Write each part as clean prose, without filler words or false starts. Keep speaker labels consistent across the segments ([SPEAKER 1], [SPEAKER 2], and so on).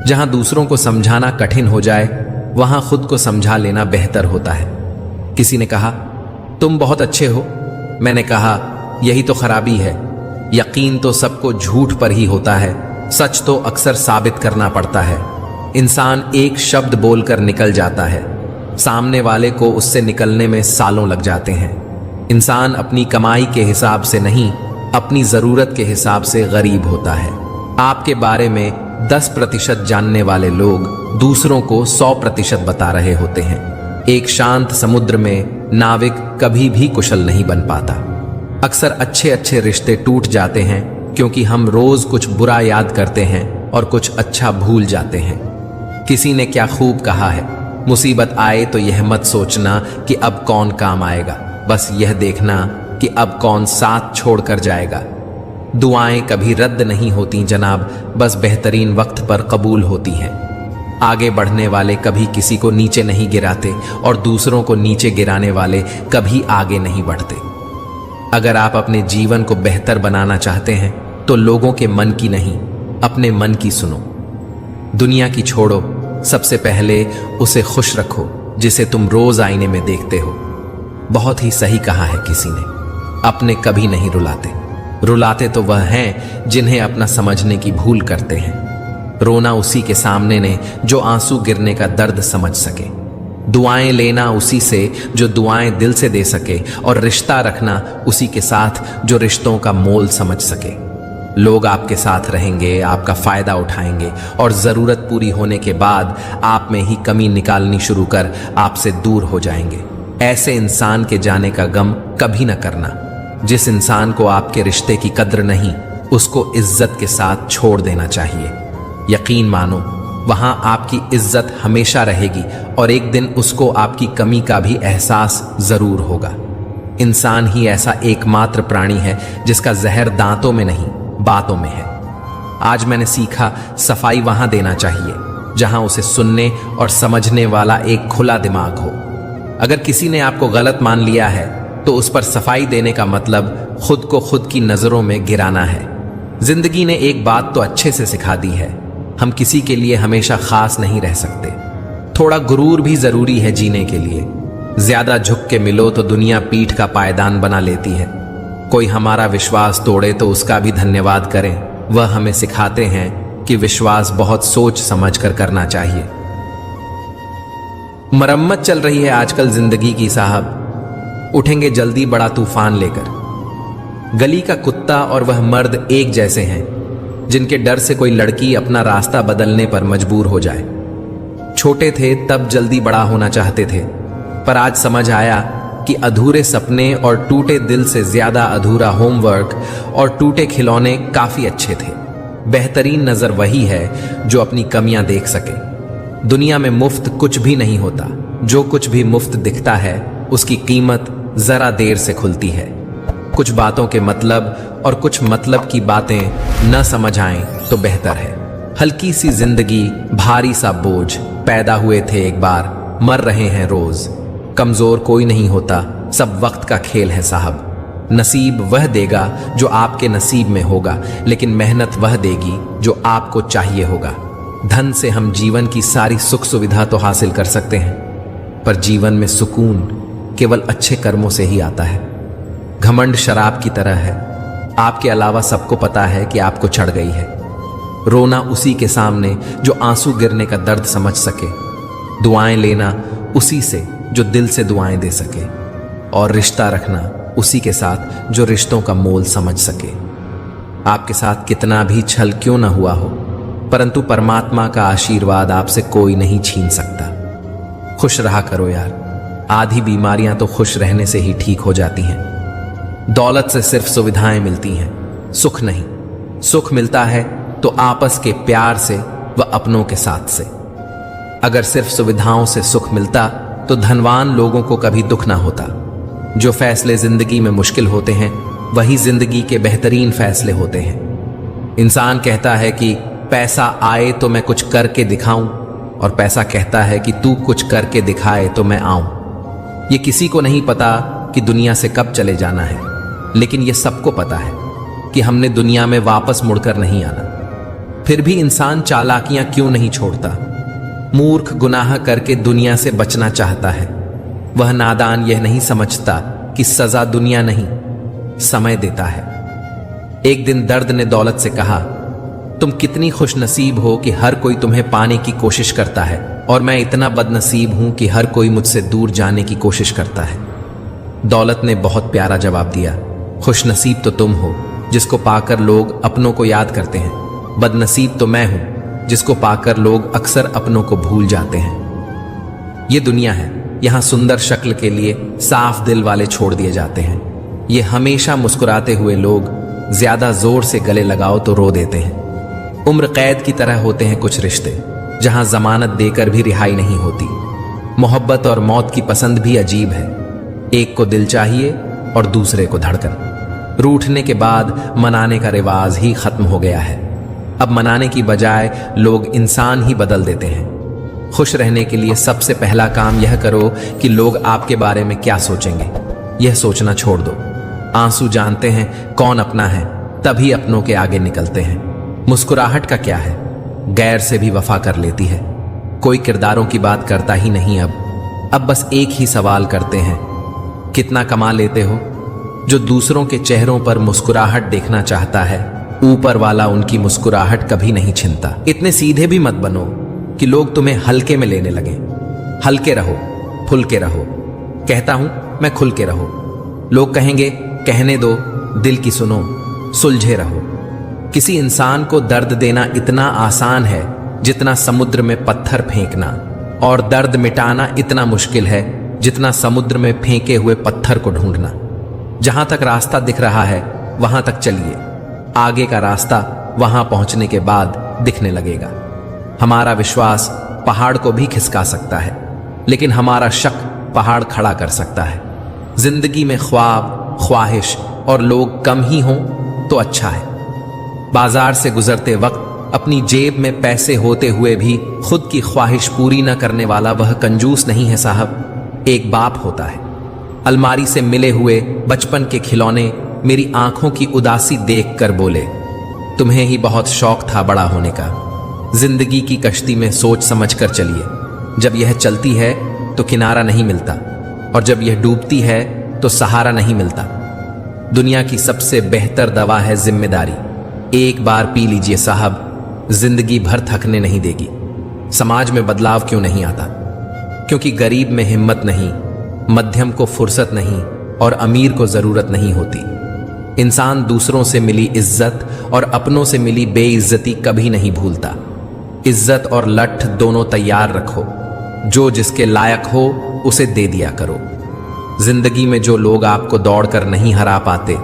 [SPEAKER 1] जहां दूसरों को समझाना कठिन हो जाए वहां खुद को समझा लेना बेहतर होता है। किसी ने कहा, तुम बहुत अच्छे हो। मैंने कहा, यही तो खराबी है। यकीन तो सबको झूठ पर ही होता है, सच तो अक्सर साबित करना पड़ता है। इंसान एक शब्द बोलकर निकल जाता है, सामने वाले को उससे निकलने में सालों लग जाते हैं। इंसान अपनी कमाई के हिसाब से नहीं, अपनी जरूरत के हिसाब से गरीब होता है। आपके बारे में 10% जानने वाले लोग दूसरों को 100% बता रहे होते हैं। एक शांत समुद्र में नाविक कभी भी कुशल नहीं बन पाता। अक्सर अच्छे अच्छे रिश्ते टूट जाते हैं क्योंकि हम रोज कुछ बुरा याद करते हैं और कुछ अच्छा भूल जाते हैं। किसी ने क्या खूब कहा है, मुसीबत आए तो यह मत सोचना कि अब कौन काम आएगा, बस यह देखना कि अब कौन साथ छोड़कर जाएगा। दुआएं कभी रद्द नहीं होती जनाब, बस बेहतरीन वक्त पर कबूल होती हैं। आगे बढ़ने वाले कभी किसी को नीचे नहीं गिराते और दूसरों को नीचे गिराने वाले कभी आगे नहीं बढ़ते। अगर आप अपने जीवन को बेहतर बनाना चाहते हैं तो लोगों के मन की नहीं, अपने मन की सुनो। दुनिया की छोड़ो, सबसे पहले उसे खुश रखो जिसे तुम रोज आईने में देखते हो। बहुत ही सही कहा है किसी ने, अपने कभी नहीं रुलाते। रुलाते तो वह हैं जिन्हें अपना समझने की भूल करते हैं। रोना उसी के सामने ने जो आंसू गिरने का दर्द समझ सके। दुआएं लेना उसी से जो दुआएं दिल से दे सके, और रिश्ता रखना उसी के साथ जो रिश्तों का मोल समझ सके। लोग आपके साथ रहेंगे, आपका फायदा उठाएंगे और जरूरत पूरी होने के बाद आप में ही कमी निकालनी शुरू कर आपसे दूर हो जाएंगे। ऐसे इंसान के जाने का गम कभी न करना। जिस इंसान को आपके रिश्ते की कद्र नहीं, उसको इज्जत के साथ छोड़ देना चाहिए। यकीन मानो, वहां आपकी इज्जत हमेशा रहेगी और एक दिन उसको आपकी कमी का भी एहसास जरूर होगा। इंसान ही ऐसा एकमात्र प्राणी है जिसका जहर दांतों में नहीं, बातों में है। आज मैंने सीखा, सफाई वहां देना चाहिए जहां उसे सुनने और समझने वाला एक खुला दिमाग हो। अगर किसी ने आपको गलत मान लिया है तो उस पर सफाई देने का मतलब खुद को खुद की नजरों में गिराना है। जिंदगी ने एक बात तो अच्छे से सिखा दी है, हम किसी के लिए हमेशा खास नहीं रह सकते। थोड़ा गुरूर भी जरूरी है जीने के लिए। ज्यादा झुक के मिलो तो दुनिया पीठ का पायदान बना लेती है। कोई हमारा विश्वास तोड़े तो उसका भी धन्यवाद करें। वह हमें सिखाते हैं कि विश्वास बहुत सोच समझ कर करना चाहिए। मरम्मत चल रही है आजकल जिंदगी की साहब, उठेंगे जल्दी बड़ा तूफान लेकर। गली का कुत्ता और वह मर्द एक जैसे हैं जिनके डर से कोई लड़की अपना रास्ता बदलने पर मजबूर हो जाए। छोटे थे तब जल्दी बड़ा होना चाहते थे, पर आज समझ आया कि अधूरे सपने और टूटे दिल से ज्यादा अधूरा होमवर्क और टूटे खिलौने काफी अच्छे थे। बेहतरीन नजर वही है जो अपनी कमियां देख सके। दुनिया में मुफ्त कुछ भी नहीं होता। जो कुछ भी मुफ्त दिखता है उसकी कीमत जरा देर से खुलती है। कुछ बातों के मतलब और कुछ मतलब की बातें न समझ आएं तो बेहतर है। हल्की सी जिंदगी, भारी सा बोझ। पैदा हुए थे एक बार, मर रहे हैं रोज। कमजोर कोई नहीं होता, सब वक्त का खेल है साहब। नसीब वह देगा जो आपके नसीब में होगा, लेकिन मेहनत वह देगी जो आपको चाहिए होगा। धन से हम जीवन की सारी सुख सुविधा तो हासिल कर सकते हैं, पर जीवन में सुकून केवल अच्छे कर्मों से ही आता है। घमंड शराब की तरह है, आपके अलावा सबको पता है कि आपको चढ़ गई है। रोना उसी के सामने जो आंसू गिरने का दर्द समझ सके। दुआएं लेना उसी से जो दिल से दुआएं दे सके, और रिश्ता रखना उसी के साथ जो रिश्तों का मोल समझ सके। आपके साथ कितना भी छल क्यों न हुआ हो, परंतु परमात्मा का आशीर्वाद आपसे कोई नहीं छीन सकता। खुश रहा करो यार, आधी बीमारियां तो खुश रहने से ही ठीक हो जाती हैं। दौलत से सिर्फ सुविधाएं मिलती हैं, सुख नहीं। सुख मिलता है तो आपस के प्यार से व अपनों के साथ से। अगर सिर्फ सुविधाओं से सुख मिलता तो धनवान लोगों को कभी दुख ना होता। जो फैसले जिंदगी में मुश्किल होते हैं वही जिंदगी के बेहतरीन फैसले होते हैं। इंसान कहता है कि पैसा आए तो मैं कुछ करके दिखाऊं, और पैसा कहता है कि तू कुछ करके दिखाए तो मैं आऊं। ये किसी को नहीं पता कि दुनिया से कब चले जाना है, लेकिन ये सबको पता है कि हमने दुनिया में वापस मुड़कर नहीं आना। फिर भी इंसान चालाकियां क्यों नहीं छोड़ता? मूर्ख गुनाह करके दुनिया से बचना चाहता है। वह नादान यह नहीं समझता कि सजा दुनिया नहीं, समय देता है। एक दिन दर्द ने दौलत से कहा, तुम कितनी खुशनसीब हो कि हर कोई तुम्हें पाने की कोशिश करता है, और मैं इतना बदनसीब हूं कि हर कोई मुझसे दूर जाने की कोशिश करता है। दौलत ने बहुत प्यारा जवाब दिया, खुशनसीब तो तुम हो जिसको पाकर लोग अपनों को याद करते हैं, बदनसीब तो मैं हूं जिसको पाकर लोग अक्सर अपनों को भूल जाते हैं। ये दुनिया है, यहां सुंदर शक्ल के लिए साफ दिल वाले छोड़ दिए जाते हैं। ये हमेशा मुस्कुराते हुए लोग ज्यादा जोर से गले लगाओ तो रो देते हैं। उम्र कैद की तरह होते हैं कुछ रिश्ते, जहां जमानत देकर भी रिहाई नहीं होती। मोहब्बत और मौत की पसंद भी अजीब है, एक को दिल चाहिए और दूसरे को धड़कन। रूठने के बाद मनाने का रिवाज ही खत्म हो गया है। अब मनाने की बजाय लोग इंसान ही बदल देते हैं। खुश रहने के लिए सबसे पहला काम यह करो कि लोग आपके बारे में क्या सोचेंगे, यह सोचना छोड़ दो। आंसू जानते हैं कौन अपना है, तभी अपनों के आगे निकलते हैं। मुस्कुराहट का क्या है, गैर से भी वफा कर लेती है। कोई किरदारों की बात करता ही नहीं। अब बस एक ही सवाल करते हैं, कितना कमा लेते हो? जो दूसरों के चेहरों पर मुस्कुराहट देखना चाहता है, ऊपर वाला उनकी मुस्कुराहट कभी नहीं छीनता। इतने सीधे भी मत बनो कि लोग तुम्हें हल्के में लेने लगे। हल्के रहो, खुल के रहो। कहता हूं मैं, खुल के रहो। लोग कहेंगे कहने दो, दिल की सुनो, सुलझे रहो। किसी इंसान को दर्द देना इतना आसान है जितना समुद्र में पत्थर फेंकना, और दर्द मिटाना इतना मुश्किल है जितना समुद्र में फेंके हुए पत्थर को ढूंढना। जहां तक रास्ता दिख रहा है वहां तक चलिए, आगे का रास्ता वहां पहुंचने के बाद दिखने लगेगा। हमारा विश्वास पहाड़ को भी खिसका सकता है, लेकिन हमारा शक पहाड़ खड़ा कर सकता है। जिंदगी में ख्वाब, ख्वाहिश और लोग कम ही हों तो अच्छा है। बाजार से गुजरते वक्त अपनी जेब में पैसे होते हुए भी खुद की ख्वाहिश पूरी न करने वाला वह कंजूस नहीं है साहब, एक बाप होता है। अलमारी से मिले हुए बचपन के खिलौने मेरी आंखों की उदासी देखकर बोले, तुम्हें ही बहुत शौक था बड़ा होने का। जिंदगी की कश्ती में सोच समझ कर चलिए। जब यह चलती है तो किनारा नहीं मिलता, और जब यह डूबती है तो सहारा नहीं मिलता। दुनिया की सबसे बेहतर दवा है जिम्मेदारी। एक बार पी लीजिए साहब, जिंदगी भर थकने नहीं देगी। समाज में बदलाव क्यों नहीं आता? क्योंकि गरीब में हिम्मत नहीं, मध्यम को फुर्सत नहीं, और अमीर को जरूरत नहीं होती। इंसान दूसरों से मिली इज्जत और अपनों से मिली बेइज्जती कभी नहीं भूलता। इज्जत और लठ दोनों तैयार रखो, जो जिसके लायक हो उसे दे दिया करो। जिंदगी में जो लोग आपको दौड़कर नहीं हरा पाते,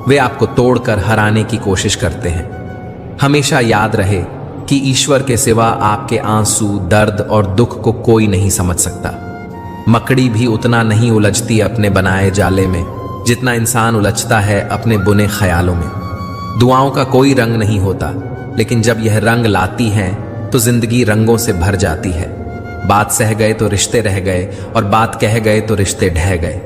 [SPEAKER 1] वे आपको तोड़कर हराने की कोशिश करते हैं। हमेशा याद रहे कि ईश्वर के सिवा आपके आंसू, दर्द और दुख को कोई नहीं समझ सकता। मकड़ी भी उतना नहीं उलझती अपने बनाए जाले में जितना इंसान उलझता है अपने बुने ख्यालों में। दुआओं का कोई रंग नहीं होता, लेकिन जब यह रंग लाती हैं तो जिंदगी रंगों से भर जाती है। बात सह गए तो रिश्ते रह गए, और बात कह गए तो रिश्ते ढह गए।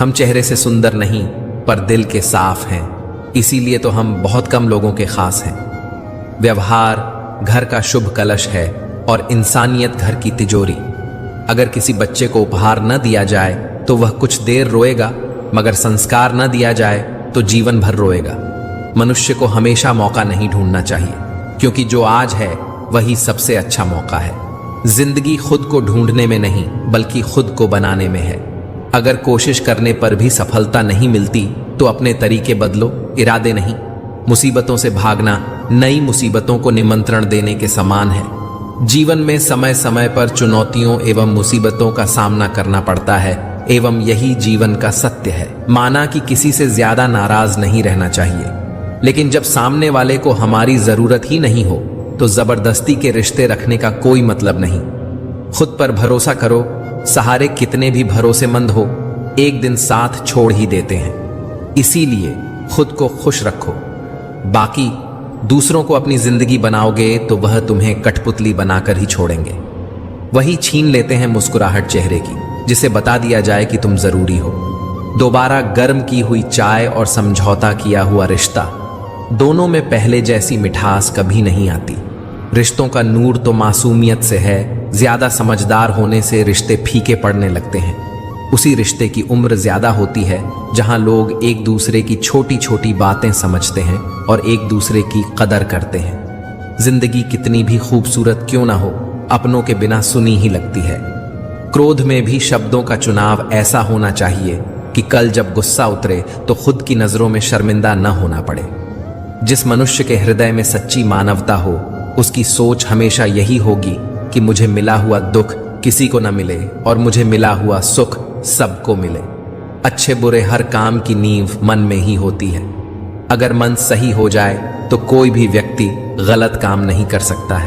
[SPEAKER 1] हम चेहरे से सुंदर नहीं पर दिल के साफ हैं, इसीलिए तो हम बहुत कम लोगों के खास हैं। व्यवहार घर का शुभ कलश है और इंसानियत घर की तिजोरी। अगर किसी बच्चे को उपहार न दिया जाए तो वह कुछ देर रोएगा, मगर संस्कार न दिया जाए तो जीवन भर रोएगा। मनुष्य को हमेशा मौका नहीं ढूंढना चाहिए, क्योंकि जो आज है वही सबसे अच्छा मौका है। जिंदगी खुद को ढूंढने में नहीं बल्कि खुद को बनाने में है। अगर कोशिश करने पर भी सफलता नहीं मिलती तो अपने तरीके बदलो, इरादे नहीं। मुसीबतों से भागना नई मुसीबतों को निमंत्रण देने के समान है। जीवन में समय समय पर चुनौतियों एवं मुसीबतों का सामना करना पड़ता है, एवं यही जीवन का सत्य है। माना कि किसी से ज्यादा नाराज नहीं रहना चाहिए, लेकिन जब सामने वाले को हमारी जरूरत ही नहीं हो तो जबरदस्ती के रिश्ते रखने का कोई मतलब नहीं। खुद पर भरोसा करो, सहारे कितने भी भरोसेमंद हो एक दिन साथ छोड़ ही देते हैं। इसीलिए खुद को खुश रखो। बाकी दूसरों को अपनी जिंदगी बनाओगे तो वह तुम्हें कठपुतली बनाकर ही छोड़ेंगे। वही छीन लेते हैं मुस्कुराहट चेहरे की, जिसे बता दिया जाए कि तुम जरूरी हो। दोबारा गर्म की हुई चाय और समझौता किया हुआ रिश्ता, दोनों में पहले जैसी मिठास कभी नहीं आती। रिश्तों का नूर तो मासूमियत से है, ज्यादा समझदार होने से रिश्ते फीके पड़ने लगते हैं। उसी रिश्ते की उम्र ज्यादा होती है जहां लोग एक दूसरे की छोटी छोटी बातें समझते हैं और एक दूसरे की कदर करते हैं। जिंदगी कितनी भी खूबसूरत क्यों ना हो, अपनों के बिना सुनी ही लगती है। क्रोध में भी शब्दों का चुनाव ऐसा होना चाहिए कि कल जब गुस्सा उतरे तो खुद की नजरों में शर्मिंदा न होना पड़े। जिस मनुष्य के हृदय में सच्ची मानवता हो, उसकी सोच हमेशा यही होगी कि मुझे मिला हुआ दुख किसी को न मिले और मुझे मिला हुआ सुख सबको मिले। अच्छे बुरे हर काम की नींव मन में ही होती है। अगर मन सही हो जाए तो कोई भी व्यक्ति गलत काम नहीं कर सकता है।